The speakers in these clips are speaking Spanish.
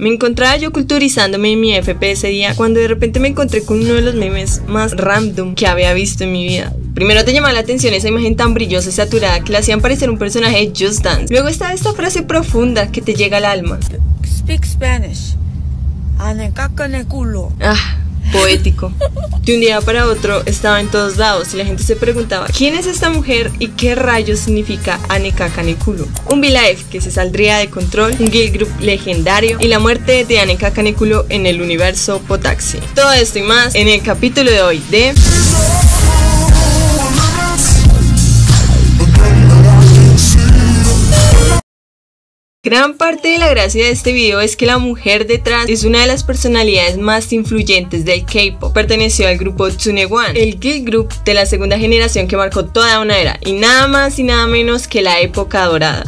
Me encontraba yo culturizándome en mi FP ese día cuando de repente me encontré con uno de los memes más random que había visto en mi vida. Primero te llamaba la atención esa imagen tan brillosa y saturada que le hacían parecer un personaje de Just Dance. Luego está esta frase profunda que te llega al alma. Speak Spanish. Ane caca en el culo. Poético. De un día para otro estaba en todos lados y la gente se preguntaba ¿quién es esta mujer y qué rayos significa Aneka Kanekulo? Un V-Live que se saldría de control, un girl group legendario y la muerte de Aneka Kanekulo en el universo Potaxi. Todo esto y más en el capítulo de hoy de... Gran parte de la gracia de este video es que la mujer detrás es una de las personalidades más influyentes del K-pop. Perteneció al grupo Tsunewan, el girl group de la segunda generación que marcó toda una era, y nada más y nada menos que la época dorada.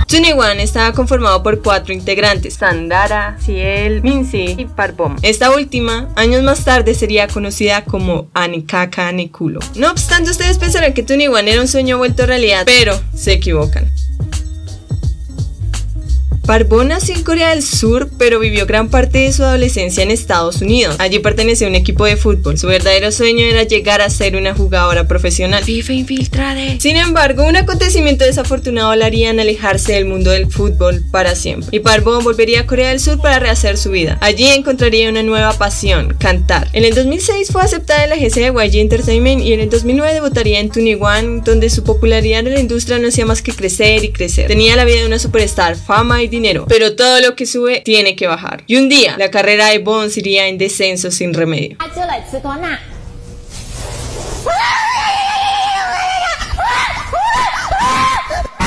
Tsunewan estaba conformado por 4 integrantes: Sandara, Ciel, Minzy y Parvon. Esta última, años más tarde, sería conocida como Aneka Kanekulo. No obstante, ustedes pensarán que Tsunewan era un sueño vuelto realidad, pero se equivocan. Parvon nació en Corea del Sur, pero vivió gran parte de su adolescencia en Estados Unidos. Allí perteneció a un equipo de fútbol. Su verdadero sueño era llegar a ser una jugadora profesional. FIFA infiltrada. Sin embargo, un acontecimiento desafortunado la harían alejarse del mundo del fútbol para siempre. Y Parvon volvería a Corea del Sur para rehacer su vida. Allí encontraría una nueva pasión: cantar. En el 2006 fue aceptada en la agencia de YG Entertainment y en el 2009 debutaría en Tsunewan, donde su popularidad en la industria no hacía más que crecer y crecer. Tenía la vida de una superstar, fama y dinero, pero todo lo que sube tiene que bajar. Y un día, la carrera de Bones iría en descenso sin remedio.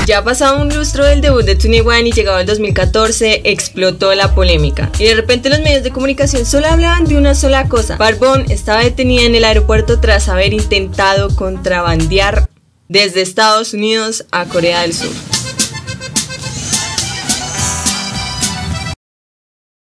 Ya pasado un lustro del debut de Tsunewan y llegado el 2014, explotó la polémica. Y de repente los medios de comunicación solo hablaban de una sola cosa: Parvon estaba detenida en el aeropuerto tras haber intentado contrabandear desde Estados Unidos a Corea del Sur.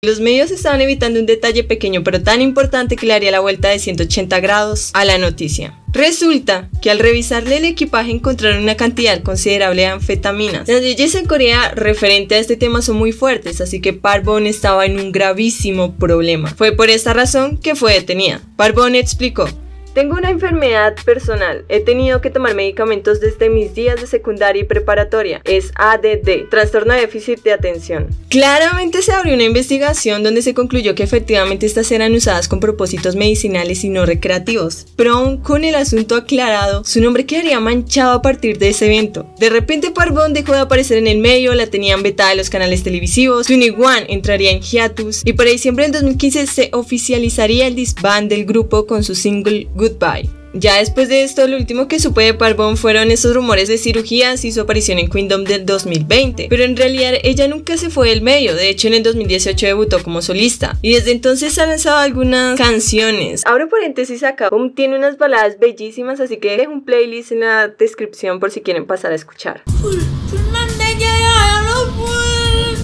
Los medios estaban evitando un detalle pequeño pero tan importante que le haría la vuelta de 180 grados a la noticia. Resulta que al revisarle el equipaje encontraron una cantidad considerable de anfetaminas. Las leyes en Corea referente a este tema son muy fuertes, así que Parvon estaba en un gravísimo problema. Fue por esta razón que fue detenida. Parvon explicó: tengo una enfermedad personal, he tenido que tomar medicamentos desde mis días de secundaria y preparatoria, es ADD, trastorno de déficit de atención. Claramente se abrió una investigación donde se concluyó que efectivamente estas eran usadas con propósitos medicinales y no recreativos, pero aún con el asunto aclarado, su nombre quedaría manchado a partir de ese evento. De repente Parvon dejó de aparecer en el medio, la tenían vetada de los canales televisivos, Tsunewan entraría en hiatus y para diciembre del 2015 se oficializaría el disband del grupo con su single Goodbye. Ya después de esto, lo último que supe de Parvon fueron esos rumores de cirugías y su aparición en Queendom del 2020, pero en realidad ella nunca se fue del medio. De hecho, en el 2018 debutó como solista y desde entonces ha lanzado algunas canciones. Abro paréntesis acá, tiene unas baladas bellísimas, así que dejo un playlist en la descripción por si quieren pasar a escuchar.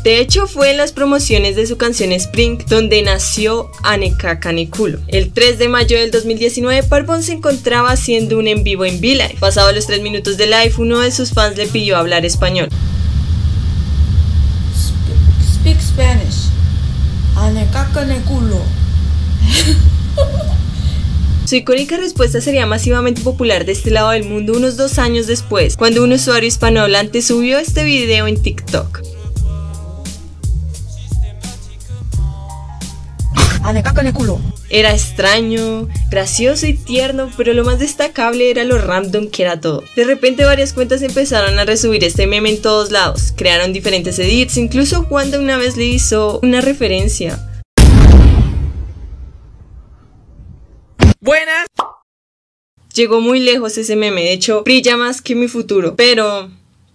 De hecho, fue en las promociones de su canción Spring donde nació Aneka Kanekulo. El 3 de mayo del 2019, Parvon se encontraba haciendo un en vivo en V-Live. Pasados los 3 minutos de live, uno de sus fans le pidió hablar español. Speak Spanish. Aneka Kanekulo. Su icónica respuesta sería masivamente popular de este lado del mundo unos 2 años después, cuando un usuario hispanohablante subió este video en TikTok. Era extraño, gracioso y tierno, pero lo más destacable era lo random que era todo. De repente varias cuentas empezaron a resubir este meme en todos lados, crearon diferentes edits, incluso Wanda una vez le hizo una referencia. Buenas. Llegó muy lejos ese meme, de hecho brilla más que mi futuro, pero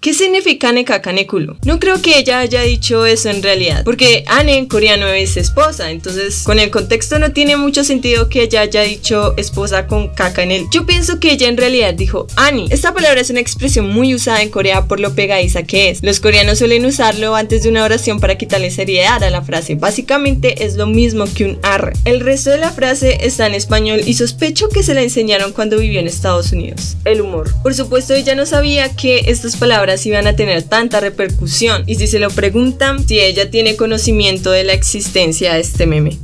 ¿Qué significa Anekakanekulo? No creo que ella haya dicho eso en realidad, porque Ane en coreano es esposa, entonces con el contexto no tiene mucho sentido que ella haya dicho esposa con kaka en él. Yo pienso que ella en realidad dijo Ani. Esta palabra es una expresión muy usada en Corea por lo pegadiza que es. Los coreanos suelen usarlo antes de una oración para quitarle seriedad a la frase. Básicamente es lo mismo que un arre. El resto de la frase está en español y sospecho que se la enseñaron cuando vivió en Estados Unidos. El humor. Por supuesto, ella no sabía que estas palabras iban a tener tanta repercusión, y si se lo preguntan, si ella tiene conocimiento de la existencia de este meme.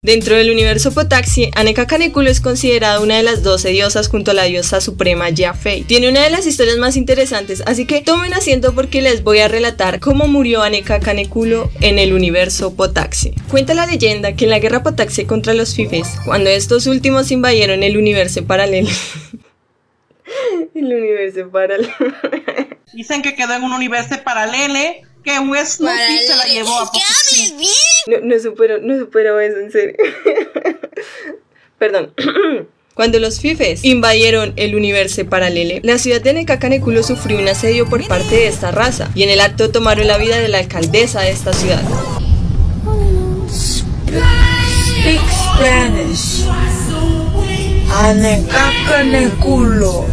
Dentro del universo Potaxi, Anekakanekulo es considerada una de las 12 diosas junto a la diosa suprema Jafei. Tiene una de las historias más interesantes, así que tomen asiento porque les voy a relatar cómo murió Anekakanekulo en el universo Potaxi. Cuenta la leyenda que en la guerra Potaxi contra los fifes, cuando estos últimos invadieron el universo paralelo... el universo paralelo... Dicen que quedó en un universo paralelo, que un Snoopy se la llevó a Potaxi. No supero eso, en serio. Perdón. Cuando los fifes invadieron el universo paralelo, la ciudad de Anekakanekulo sufrió un asedio por parte de esta raza, y en el acto tomaron la vida de la alcaldesa de esta ciudad. Speak Spanish. Anekakanekulo.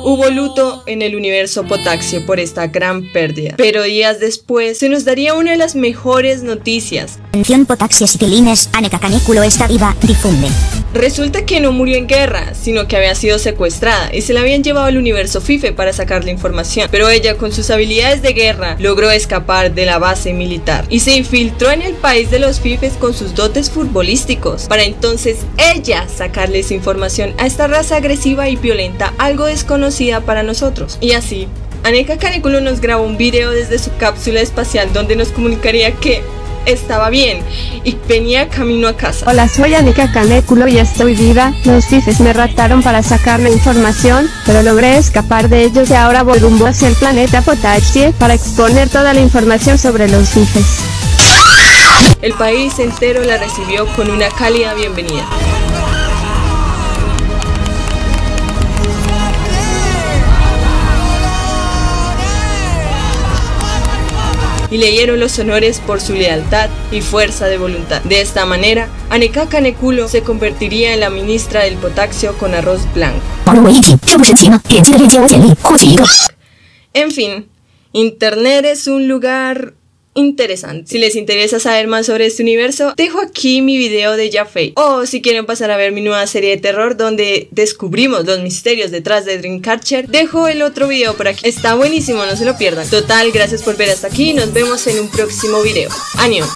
Hubo luto en el universo Potaxi por esta gran pérdida, pero días después se nos daría una de las mejores noticias. Atención Potaxi Skilines, Anekakanekulo está viva, difunde. Resulta que no murió en guerra, sino que había sido secuestrada y se la habían llevado al universo Fife para sacarle información, pero ella con sus habilidades de guerra logró escapar de la base militar y se infiltró en el país de los Fifes con sus dotes futbolísticos, para entonces ella sacarles información a esta raza agresiva y violenta, algo desconocida para nosotros. Y así, Anekakanekulo nos grabó un video desde su cápsula espacial donde nos comunicaría que estaba bien y venía camino a casa. Hola, soy Anekakanekulo y estoy viva. Los fifes me raptaron para sacarme información, pero logré escapar de ellos y ahora voy rumbo hacia el planeta Potaxi para exponer toda la información sobre los fifes. El país entero la recibió con una cálida bienvenida. Y le dieron los honores por su lealtad y fuerza de voluntad. De esta manera, Anekakanekulo se convertiría en la ministra del Potaxio con arroz blanco. En fin, Internet es un lugar interesante. Si les interesa saber más sobre este universo, dejo aquí mi video de Jafei. O si quieren pasar a ver mi nueva serie de terror donde descubrimos los misterios detrás de Dreamcatcher, dejo el otro video por aquí. Está buenísimo, no se lo pierdan. Total, gracias por ver hasta aquí y nos vemos en un próximo video. ¡Annyeong!